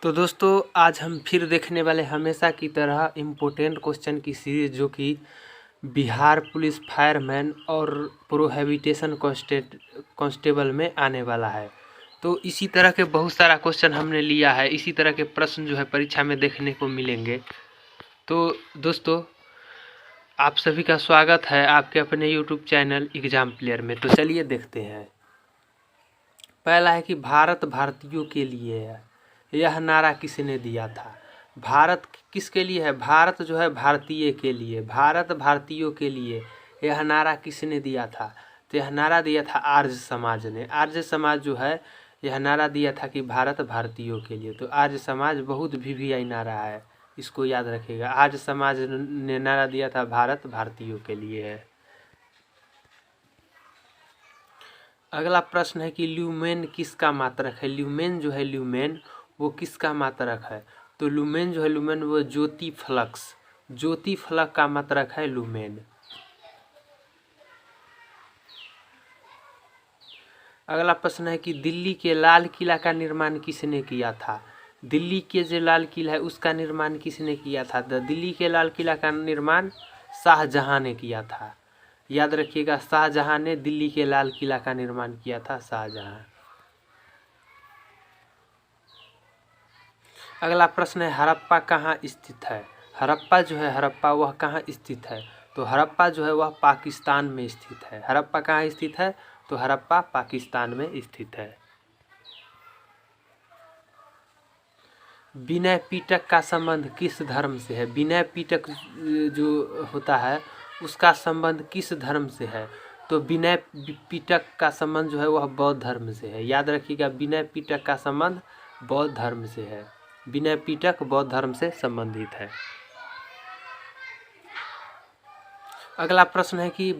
तो दोस्तों आज हम फिर देखने वाले हमेशा की तरह इम्पोर्टेंट क्वेश्चन की सीरीज जो कि बिहार पुलिस फायरमैन और प्रोहिबिटेशन कांस्टेबल में आने वाला है। तो इसी तरह के बहुत सारा क्वेश्चन हमने लिया है, इसी तरह के प्रश्न जो है परीक्षा में देखने को मिलेंगे। तो दोस्तों आप सभी का स्वागत है आपके अपने यूट्यूब चैनल एग्जाम प्लेयर में। तो चलिए देखते हैं। पहला है कि भारत भारतीयों के लिए है, यह नारा किसने दिया था? भारत किसके लिए है? भारत जो है भारतीय के लिए, भारत भारतीयों के लिए, यह नारा किसने दिया था? तो यह नारा दिया था आर्य समाज ने। आर्य समाज जो है यह नारा दिया था कि भारत भारतीयों के लिए। तो आर्य समाज बहुत वीवीआई नारा है, इसको याद रखिएगा। आर्य समाज ने नारा दिया था भारत भारतीयों के लिए है। अगला प्रश्न है कि ल्यूमेन किसका मात्रक है? ल्यूमेन जो है ल्यूमेन वो किसका मात्रक है? तो लुमेन जो है लुमेन वो ज्योति फलक का मात्रक है लुमेन। अगला प्रश्न है कि दिल्ली के लाल किला का निर्माण किसने किया था? दिल्ली के जो लाल किला है उसका निर्माण किसने किया था? दिल्ली के लाल किला का निर्माण शाहजहां ने किया था। याद रखिएगा, शाहजहां ने दिल्ली के लाल किला का निर्माण किया था, शाहजहां। अगला प्रश्न है हड़प्पा कहाँ स्थित है? हड़प्पा जो है हड़प्पा वह कहाँ स्थित है? तो हड़प्पा जो है वह पाकिस्तान में स्थित है। हड़प्पा कहाँ स्थित है? तो हड़प्पा पाकिस्तान में स्थित है। विनय पिटक का संबंध किस धर्म से है? विनय पिटक जो होता है उसका संबंध किस धर्म से है? तो विनय पिटक का संबंध जो है वह बौद्ध धर्म से है। याद रखिएगा, विनय पिटक का संबंध बौद्ध धर्म से है। विनय पिटक बौद्ध धर्म से संबंधित है। अगला प्रश्न है कि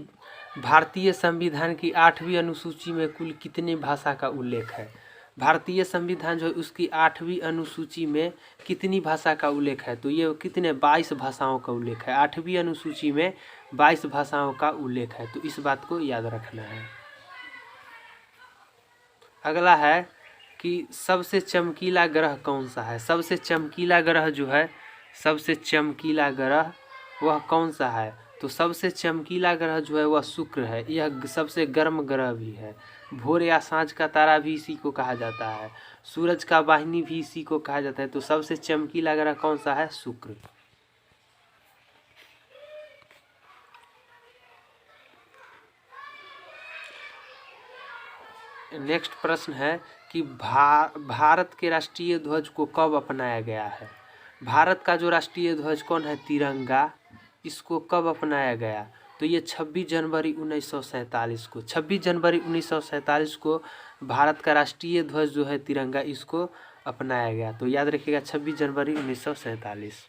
भारतीय संविधान की 8वीं अनुसूची में कुल कितनी भाषा का उल्लेख है? भारतीय संविधान जो है उसकी 8वीं अनुसूची में कितनी भाषा का उल्लेख है? तो ये कितने 22 भाषाओं का उल्लेख है। 8वीं अनुसूची में 22 भाषाओं का उल्लेख है, तो इस बात को याद रखना है। अगला है कि सबसे चमकीला ग्रह कौन सा है? सबसे चमकीला ग्रह जो है, सबसे चमकीला ग्रह वह कौन सा है? तो सबसे चमकीला ग्रह जो है वह शुक्र है। यह सबसे गर्म ग्रह भी है। भोर या सांझ का तारा भी इसी को कहा जाता है, सूरज का वाहिनी भी इसी को कहा जाता है। तो सबसे चमकीला ग्रह कौन सा है? शुक्र। नेक्स्ट प्रश्न है कि भारत के राष्ट्रीय ध्वज को कब अपनाया गया है? भारत का जो राष्ट्रीय ध्वज कौन है? तिरंगा। इसको कब अपनाया गया? तो ये 26 जनवरी 1947 को, 26 जनवरी 1947 को भारत का राष्ट्रीय ध्वज जो है तिरंगा, इसको अपनाया गया। तो याद रखिएगा 26 जनवरी 1947।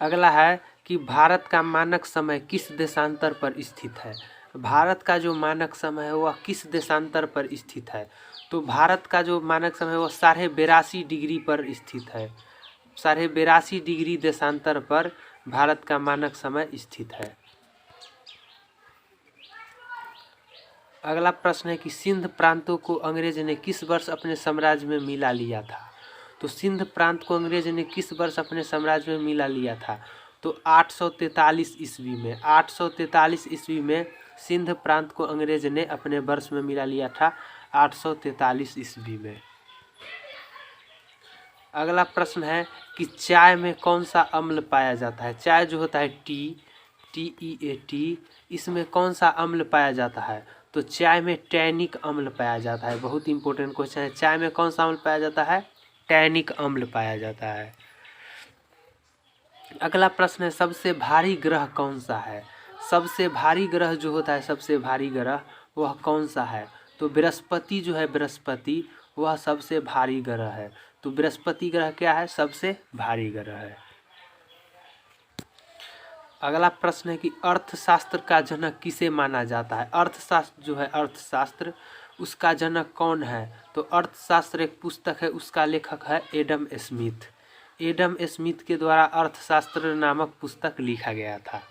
अगला है कि भारत का मानक समय किस देशांतर पर स्थित है? भारत का जो मानक समय है वह किस देशांतर पर स्थित है? तो भारत का जो मानक समय है वह 82.5 डिग्री पर स्थित है। 82.5 डिग्री देशांतर पर भारत का मानक समय स्थित है। अगला प्रश्न है कि सिंध प्रांतों को अंग्रेज ने किस वर्ष अपने साम्राज्य में मिला लिया था? तो सिंध प्रांत को अंग्रेज ने किस वर्ष अपने साम्राज्य में मिला लिया था? तो 843 ईस्वी में। 843 ईस्वी में सिंध प्रांत को अंग्रेज ने अपने वर्ष में मिला लिया था, 843 ईस्वी में। अगला प्रश्न है कि चाय में कौन सा अम्ल पाया जाता है? चाय जो होता है TEAT, इसमें कौन सा अम्ल पाया जाता है? तो चाय में टैनिक अम्ल पाया जाता है। बहुत इंपॉर्टेंट क्वेश्चन है। चाय में कौन सा अम्ल पाया जाता है? टैनिक अम्ल पाया जाता है। अगला प्रश्न है सबसे भारी ग्रह कौन सा है? सबसे भारी ग्रह जो होता है, सबसे भारी ग्रह वह कौन सा है? तो बृहस्पति जो है, बृहस्पति वह सबसे भारी ग्रह है। तो बृहस्पति ग्रह क्या है? सबसे भारी ग्रह है। अगला प्रश्न है कि अर्थशास्त्र का जनक किसे माना जाता है? अर्थशास्त्र जो है, अर्थशास्त्र उसका जनक कौन है? तो अर्थशास्त्र एक पुस्तक है, उसका लेखक है एडम स्मिथ। एडम स्मिथ के द्वारा अर्थशास्त्र नामक पुस्तक लिखा गया था।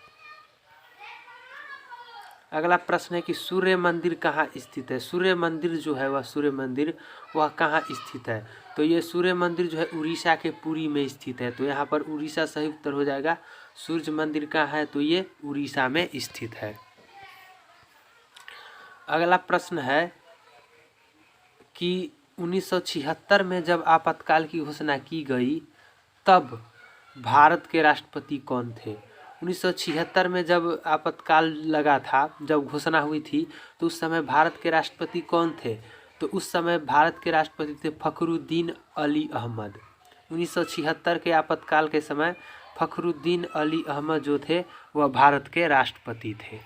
अगला प्रश्न है कि सूर्य मंदिर कहाँ स्थित है। सूर्य मंदिर जो है सूर्य मंदिर वह कहाँ स्थित है। तो ये सूर्य मंदिर जो है उड़ीसा के पुरी में स्थित है। तो यहाँ पर उड़ीसा सही उत्तर हो जाएगा। सूर्य मंदिर कहाँ है, तो ये उड़ीसा में स्थित है। अगला प्रश्न है कि 1976 में जब आपातकाल की घोषणा की गई तब भारत के राष्ट्रपति कौन थे। 1976 में जब आपातकाल लगा था, जब घोषणा हुई थी, तो उस समय भारत के राष्ट्रपति कौन थे। तो उस समय भारत के राष्ट्रपति थे फखरुद्दीन अली अहमद। 1976 के आपातकाल के समय फखरुद्दीन अली अहमद जो थे वह भारत के राष्ट्रपति थे।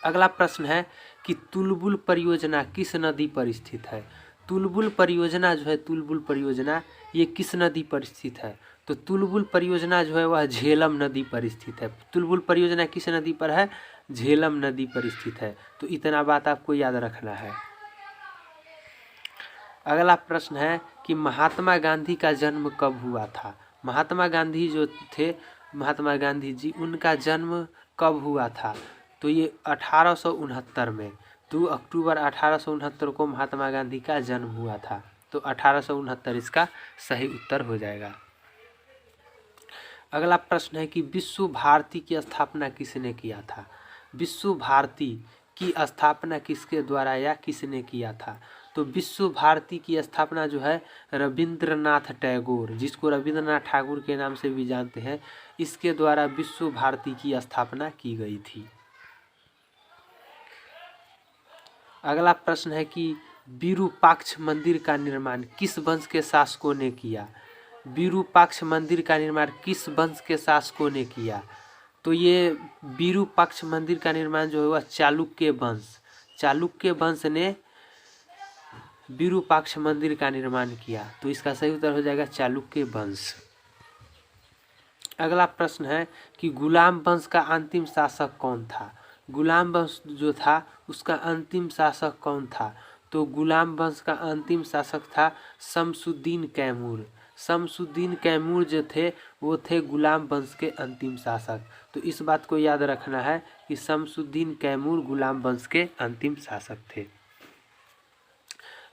अगला प्रश्न है कि तुलबुल परियोजना किस नदी पर स्थित है। तुलबुल परियोजना जो है, तुलबुल परियोजना ये किस नदी पर स्थित है। तो तुलबुल परियोजना जो है वह झेलम नदी पर स्थित है। तुलबुल परियोजना किस नदी पर है, झेलम नदी पर स्थित है। तो इतना बात आपको याद रखना है। अगला प्रश्न है कि महात्मा गांधी का जन्म कब हुआ था। महात्मा गांधी जो थे, महात्मा गांधी जी, उनका जन्म कब हुआ था। तो ये 1869 में 2 अक्टूबर 1869 को महात्मा गांधी का जन्म हुआ था। तो 1869 इसका सही उत्तर हो जाएगा। अगला प्रश्न है कि विश्व भारती की स्थापना किसने किया था। विश्व भारती की स्थापना किसके द्वारा या किसने किया था। तो विश्व भारती की स्थापना जो है रविंद्रनाथ टैगोर, जिसको रविंद्रनाथ ठाकुर के नाम से भी जानते हैं, इसके द्वारा विश्व भारती की स्थापना की गई थी। अगला प्रश्न है कि विरूपाक्ष मंदिर का निर्माण किस वंश के शासकों ने किया। विरूपाक्ष मंदिर का निर्माण किस वंश के शासकों ने किया। तो ये विरूपाक्ष मंदिर का निर्माण जो है वह चालुक्य वंश, चालुक्य वंश ने विरूपाक्ष मंदिर का निर्माण किया। तो इसका सही उत्तर हो जाएगा चालुक्य वंश। अगला प्रश्न है कि गुलाम वंश का अंतिम शासक कौन था। गुलाम वंश जो था उसका अंतिम शासक कौन था। तो गुलाम वंश का अंतिम शासक था शमसुद्दीन कैमूर। शमसुद्दीन कैमूर जो थे वो थे गुलाम वंश के अंतिम शासक। तो इस बात को याद रखना है कि शमसुद्दीन कैमूर गुलाम वंश के अंतिम शासक थे।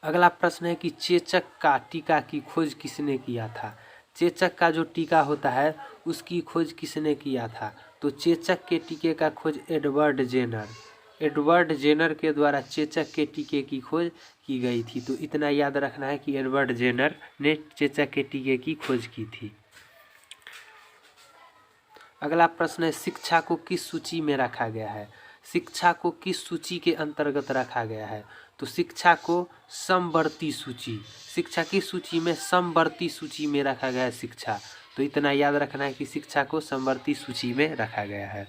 अगला प्रश्न है कि चेचक का टीका की खोज किसने किया था। चेचक का जो टीका होता है उसकी खोज किसने किया था। तो चेचक के टीके का खोज एडवर्ड जेनर के द्वारा चेचक के टीके की खोज की गई थी। तो इतना याद रखना है कि एडवर्ड जेनर ने चेचक के टीके की खोज की थी। अगला प्रश्न है शिक्षा को किस सूची में रखा गया है। शिक्षा को किस सूची के अंतर्गत रखा गया है। तो शिक्षा को समवर्ती सूची, शिक्षा की सूची में समवर्ती सूची में रखा गया है शिक्षा। तो इतना याद रखना है कि शिक्षा को समवर्ती सूची में रखा गया है।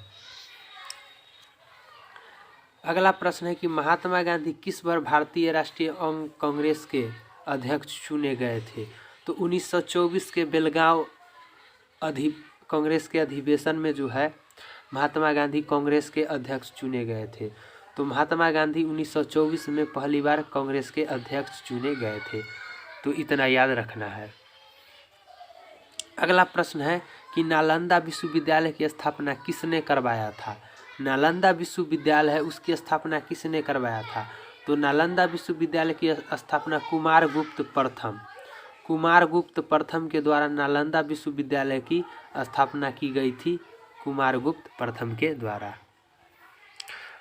अगला प्रश्न है कि महात्मा गांधी किस बार भारतीय राष्ट्रीय अंग कांग्रेस के अध्यक्ष चुने गए थे। तो 1924 के बेलगांव कांग्रेस के अधिवेशन में जो है महात्मा गांधी कांग्रेस के अध्यक्ष चुने गए थे। तो महात्मा गांधी 1924 में पहली बार कांग्रेस के अध्यक्ष चुने गए थे। तो इतना याद रखना है। अगला प्रश्न है कि नालंदा विश्वविद्यालय की स्थापना किसने करवाया था। नालंदा विश्वविद्यालय है उसकी स्थापना किसने करवाया था। तो नालंदा विश्वविद्यालय की स्थापना कुमारगुप्त प्रथम के द्वारा नालंदा विश्वविद्यालय की स्थापना की गई थी, कुमारगुप्त प्रथम के द्वारा।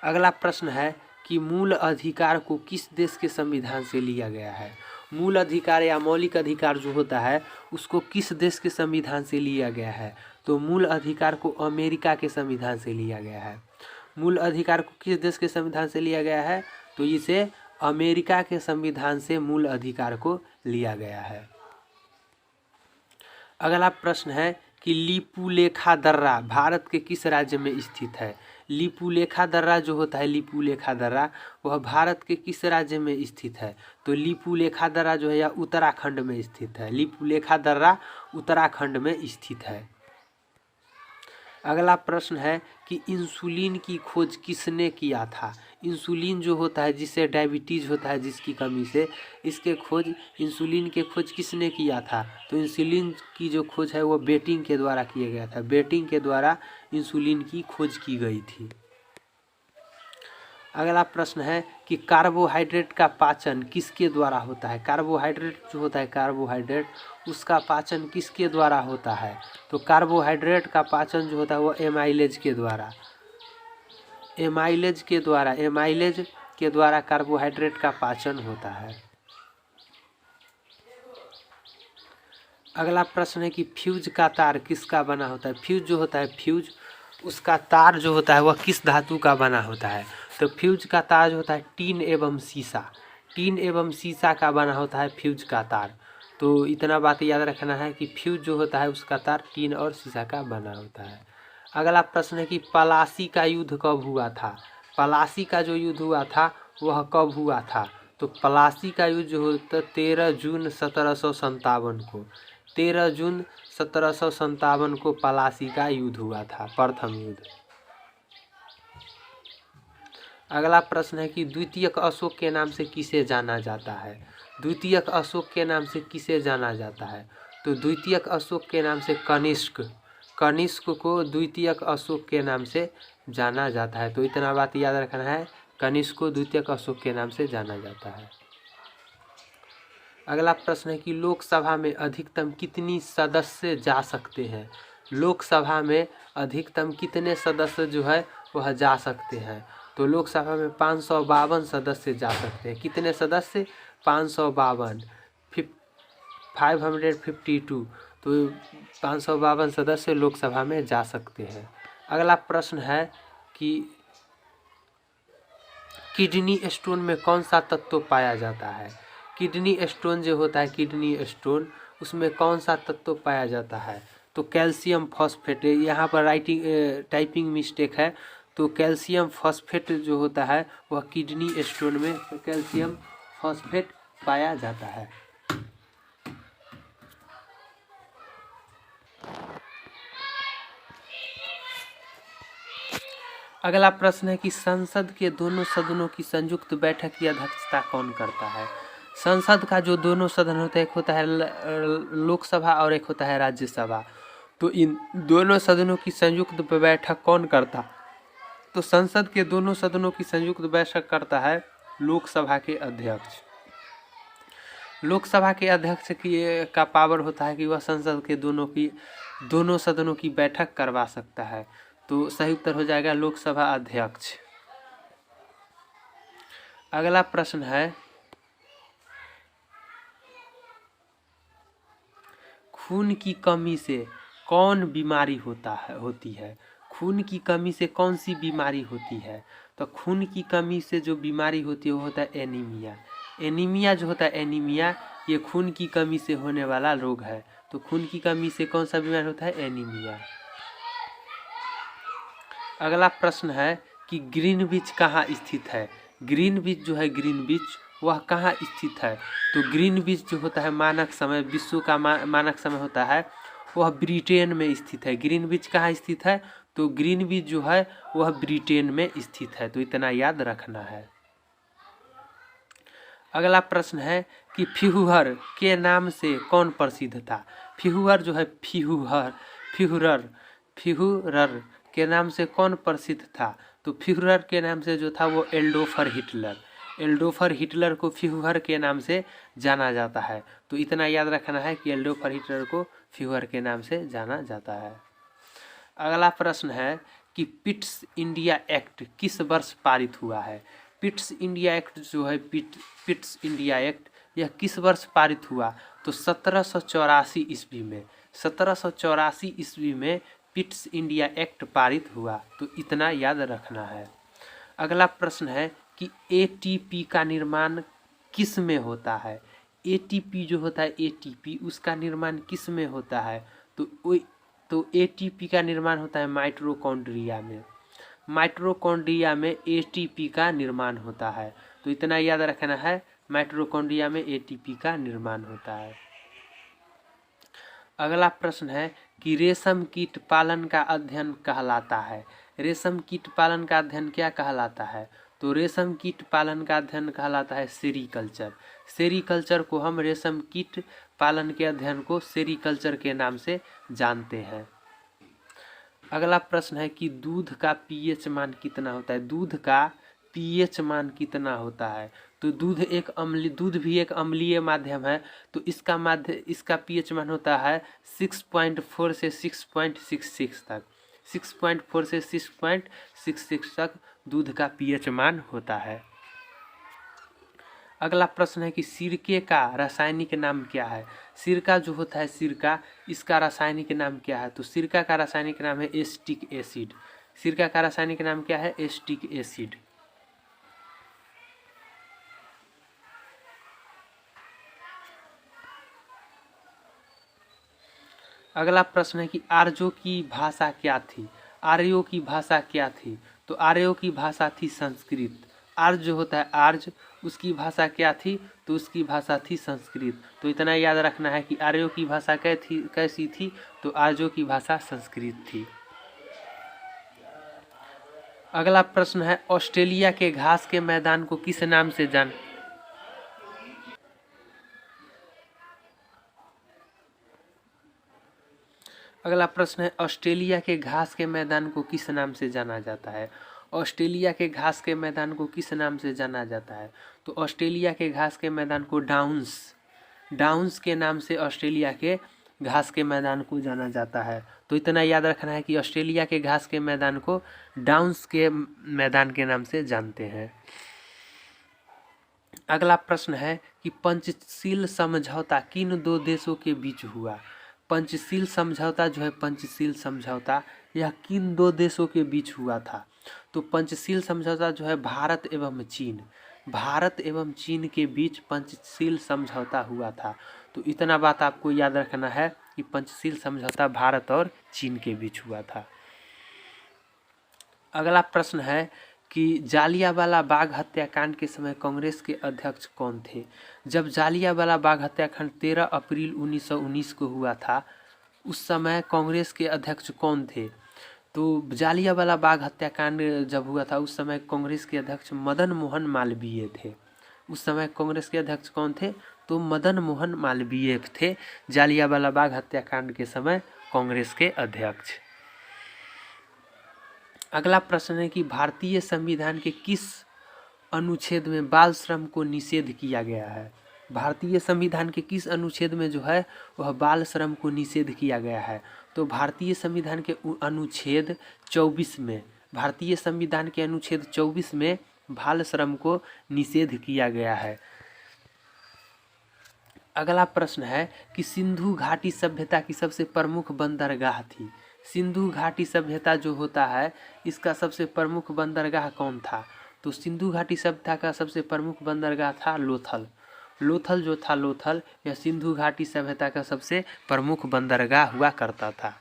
अगला प्रश्न है कि मूल अधिकार को किस देश के संविधान से लिया गया है। मूल अधिकार या मौलिक अधिकार जो होता है उसको किस देश के संविधान से लिया गया है। तो मूल अधिकार को अमेरिका के संविधान से लिया गया है। मूल अधिकार को किस देश के संविधान से लिया गया है। तो इसे अमेरिका के संविधान से मूल अधिकार को लिया गया है। अगला प्रश्न है कि लिपुलेखा दर्रा भारत के किस राज्य में स्थित है। लिपुलेखा दर्रा जो होता है, लिपुलेखा दर्रा वह भारत के किस राज्य में स्थित है। तो लिपुलेखा दर्रा जो है यह उत्तराखंड में स्थित है। लिपुलेखा दर्रा उत्तराखंड में स्थित है। अगला प्रश्न है कि इंसुलिन की खोज किसने किया था। इंसुलिन जो होता है जिससे डायबिटीज होता है जिसकी कमी से, इसके खोज इंसुलिन के खोज किसने किया था। तो इंसुलिन की जो खोज है वो बेटिंग के द्वारा किया गया था। बेटिंग के द्वारा इंसुलिन की खोज की गई थी। अगला प्रश्न है कि कार्बोहाइड्रेट का पाचन किसके द्वारा होता है। कार्बोहाइड्रेट जो होता है कार्बोहाइड्रेट, उसका पाचन किसके द्वारा होता है। तो कार्बोहाइड्रेट का पाचन जो होता है वो एमाइलेज के द्वारा, एमाइलेज के द्वारा कार्बोहाइड्रेट का पाचन होता है। अगला प्रश्न है कि फ्यूज का तार किसका बना होता है। फ्यूज जो होता है, फ्यूज उसका तार जो होता है वह किस धातु का बना होता है। तो फ्यूज का तार जो होता है टीन एवं शीशा का बना होता है फ्यूज का तार। तो इतना बात याद रखना है कि फ्यूज जो होता है उसका तार टीन और शीशा का बना होता है। अगला प्रश्न है कि पलासी का युद्ध कब हुआ था। पलासी का जो युद्ध हुआ था वह कब हुआ था। तो पलासी का युद्ध जो होता 13 जून 1757 को, 13 जून 1757 को पलासी का युद्ध हुआ था, प्रथम युद्ध। अगला प्रश्न है कि द्वितीयक अशोक के नाम से किसे जाना जाता है। द्वितीयक अशोक के नाम से किसे जाना जाता है। तो द्वितीयक अशोक के नाम से कनिष्क को द्वितीयक अशोक के नाम से जाना जाता है। तो इतना बात याद रखना है, कनिष्क को द्वितीयक अशोक के नाम से जाना जाता है। अगला प्रश्न है कि लोकसभा में अधिकतम कितनी सदस्य जा सकते हैं। लोकसभा में अधिकतम कितने सदस्य जो है वह जा सकते हैं। तो लोकसभा में 552 सदस्य जा सकते हैं। कितने सदस्य, 552, 552। तो 552 सदस्य लोकसभा में जा सकते हैं। अगला प्रश्न है कि किडनी स्टोन में कौन सा तत्व पाया जाता है। किडनी स्टोन जो होता है, किडनी स्टोन, उसमें कौन सा तत्व पाया जाता है। तो कैल्शियम फॉस्फेट, यहाँ पर टाइपिंग मिस्टेक है। तो कैल्शियम फॉस्फेट जो होता है वह किडनी स्टोन में कैल्शियम फॉस्फेट पाया जाता है। अगला प्रश्न है कि संसद के दोनों सदनों की संयुक्त बैठक की अध्यक्षता कौन करता है। संसद का जो दोनों सदन होता है, एक होता है लोकसभा और एक होता है राज्यसभा। तो इन दोनों सदनों की संयुक्त बैठक कौन करता। तो संसद के दोनों सदनों की संयुक्त बैठक करता है लोकसभा के अध्यक्ष। लोकसभा के अध्यक्ष का पावर होता है कि वह संसद के दोनों सदनों की बैठक करवा सकता है। तो सही उत्तर हो जाएगा लोकसभा अध्यक्ष। अगला प्रश्न है खून की कमी से कौन बीमारी होती है। खून की कमी से कौन सी बीमारी होती है। तो खून की कमी से जो बीमारी होती है वो होता है एनीमिया। एनीमिया जो होता है, एनीमिया ये खून की कमी से होने वाला रोग है। तो खून की कमी से कौन सा बीमारी होता है, एनीमिया। अगला प्रश्न है कि ग्रीनविच कहाँ स्थित है। ग्रीनविच जो है, ग्रीनविच वह कहाँ स्थित है। तो ग्रीनविच जो होता है मानक समय, विश्व का मानक समय होता है, वह ब्रिटेन में स्थित है। ग्रीनविच कहाँ स्थित है। तो ग्रीनविच जो है वह ब्रिटेन में स्थित है। तो इतना याद रखना है। अगला प्रश्न है कि फ्यूहर के नाम से कौन प्रसिद्ध था। फ्यूहर जो है, फ्यूहरर के नाम से कौन प्रसिद्ध था। तो फ्यूहरर के नाम से जो था वो एल्डोफर हिटलर को फ्यूहर के नाम से जाना जाता है। तो इतना याद रखना है कि एल्डोफर हिटलर को फ्यूहर के नाम से जाना जाता है। अगला प्रश्न है कि पिट्स इंडिया एक्ट किस वर्ष पारित हुआ है। पिट्स इंडिया एक्ट जो है, पिट्स इंडिया एक्ट यह किस वर्ष पारित हुआ। तो 1784 ईस्वी में, 1784 ईस्वी में पिट्स इंडिया एक्ट पारित हुआ। तो इतना याद रखना है। अगला प्रश्न है कि एटीपी का निर्माण किस में होता है। एटीपी जो होता है, एटीपी उसका निर्माण किस में होता है। तो एटीपी का निर्माण होता है माइटोकॉन्ड्रिया में। माइटोकॉन्ड्रिया में एटीपी का निर्माण होता है। तो इतना याद रखना है, माइटोकॉन्ड्रिया में एटीपी का निर्माण होता है। अगला प्रश्न है कि रेशम कीट पालन का अध्ययन कहलाता है। रेशम कीट पालन का अध्ययन क्या कहलाता है। तो रेशम कीट पालन का अध्ययन कहलाता है सेरीकल्चर। सेरीकल्चर को हम रेशम कीट पालन के अध्ययन को सेरीकल्चर के नाम से जानते हैं। अगला प्रश्न है कि दूध का पीएच मान कितना होता है। दूध का पीएच मान कितना होता है। तो दूध भी एक अम्लीय माध्यम है, तो इसका पीएच मान होता है 6.4 से 6.66 तक। 6.4 से 6.66 तक दूध का पीएच मान होता है। अगला प्रश्न है कि सिरके का रासायनिक नाम क्या है। सिरका जो होता है सिरका, इसका रासायनिक नाम क्या है। तो सिरका का रासायनिक नाम है एस्टिक एसिड। सिरका का रासायनिक नाम क्या है, एस्टिक एसिड। अगला प्रश्न है कि आर्यों की भाषा क्या थी। आर्यों की भाषा क्या थी। तो आर्यों की भाषा थी संस्कृत। आर्य जो होता है आर्य, उसकी भाषा क्या थी, तो उसकी भाषा थी संस्कृत। तो इतना याद रखना है कि आर्यों की भाषा कैसी थी, तो आर्यों की भाषा संस्कृत थी। अगला प्रश्न है ऑस्ट्रेलिया के घास के मैदान को किस नाम से अगला प्रश्न है ऑस्ट्रेलिया के घास के मैदान को किस नाम से जाना जाता है। ऑस्ट्रेलिया के घास के मैदान को किस नाम से जाना जाता है। तो ऑस्ट्रेलिया के घास के मैदान को डाउन्स के नाम से ऑस्ट्रेलिया के घास के मैदान को जाना जाता है। तो इतना याद रखना है कि ऑस्ट्रेलिया के घास के मैदान को डाउन्स के मैदान के नाम से जानते हैं। अगला प्रश्न है कि पंचशील समझौता किन दो देशों के बीच हुआ। पंचशील समझौता जो है, पंचशील समझौता यह किन दो देशों के बीच हुआ था। तो पंचशील समझौता जो है भारत एवं चीन के बीच पंचशील समझौता हुआ था। तो इतना बात आपको याद रखना है कि पंचशील समझौता भारत और चीन के बीच हुआ था। अगला प्रश्न है कि जालियांवाला बाग हत्याकांड के समय कांग्रेस के अध्यक्ष कौन थे। जब जालियांवाला बाग हत्याकांड 13 अप्रैल 1919 को हुआ था, उस समय कांग्रेस के अध्यक्ष कौन थे। तो जालियांवाला बाग हत्याकांड जब हुआ था उस समय कांग्रेस के अध्यक्ष मदन मोहन मालवीय थे। उस समय कांग्रेस के अध्यक्ष कौन थे, तो मदन मोहन मालवीय थे जालियांवाला बाग हत्याकांड के समय कांग्रेस के अध्यक्ष। अगला प्रश्न है कि भारतीय संविधान के किस अनुच्छेद में बाल श्रम को निषेध किया गया है। भारतीय संविधान के किस अनुच्छेद में जो है वह बाल श्रम को निषेध किया गया है। तो भारतीय संविधान के अनुच्छेद 24 में, भारतीय संविधान के अनुच्छेद 24 में बाल श्रम को निषेध किया गया है। अगला प्रश्न है कि सिंधु घाटी सभ्यता की सबसे प्रमुख बंदरगाह थी। सिंधु घाटी सभ्यता जो होता है इसका सबसे प्रमुख बंदरगाह कौन था। तो सिंधु घाटी सभ्यता का सबसे प्रमुख बंदरगाह था लोथल। लोथल जो था, लोथल यह सिंधु घाटी सभ्यता का सबसे प्रमुख बंदरगाह हुआ करता था।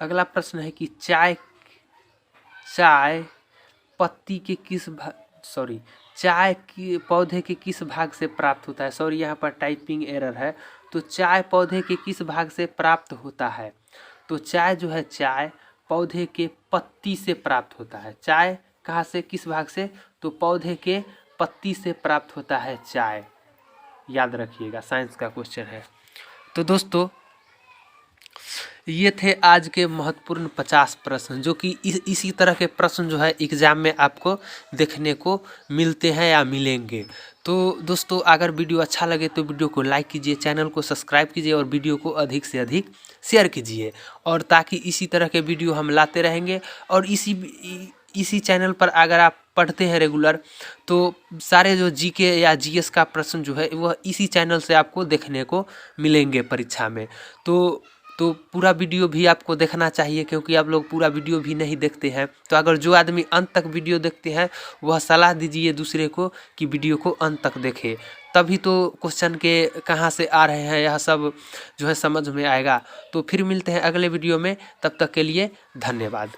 अगला प्रश्न है कि चाय पत्ती के चाय की पौधे के किस भाग से प्राप्त होता है। सॉरी, यहाँ पर टाइपिंग एरर है। तो चाय पौधे के किस भाग से प्राप्त होता है। तो चाय जो है, चाय पौधे के पत्ती से प्राप्त होता है। चाय कहाँ से, किस भाग से, तो पौधे के पत्ती से प्राप्त होता है चाय। याद रखिएगा, साइंस का क्वेश्चन है। तो दोस्तों ये थे आज के महत्वपूर्ण 50 प्रश्न, जो कि इसी तरह के प्रश्न जो है एग्जाम में आपको देखने को मिलते हैं या मिलेंगे। तो दोस्तों अगर वीडियो अच्छा लगे तो वीडियो को लाइक कीजिए, चैनल को सब्सक्राइब कीजिए और वीडियो को अधिक से अधिक शेयर कीजिए, और ताकि इसी तरह के वीडियो हम लाते रहेंगे। और इसी चैनल पर अगर आप पढ़ते हैं रेगुलर, तो सारे जो जीके या जीएस का प्रश्न जो है वह इसी चैनल से आपको देखने को मिलेंगे परीक्षा में। तो पूरा वीडियो भी आपको देखना चाहिए, क्योंकि आप लोग पूरा वीडियो भी नहीं देखते हैं। तो अगर जो आदमी अंत तक वीडियो देखते हैं वह सलाह दीजिए दूसरे को कि वीडियो को अंत तक देखे, तभी तो क्वेश्चन के कहाँ से आ रहे हैं यह सब जो है समझ में आएगा। तो फिर मिलते हैं अगले वीडियो में, तब तक के लिए धन्यवाद।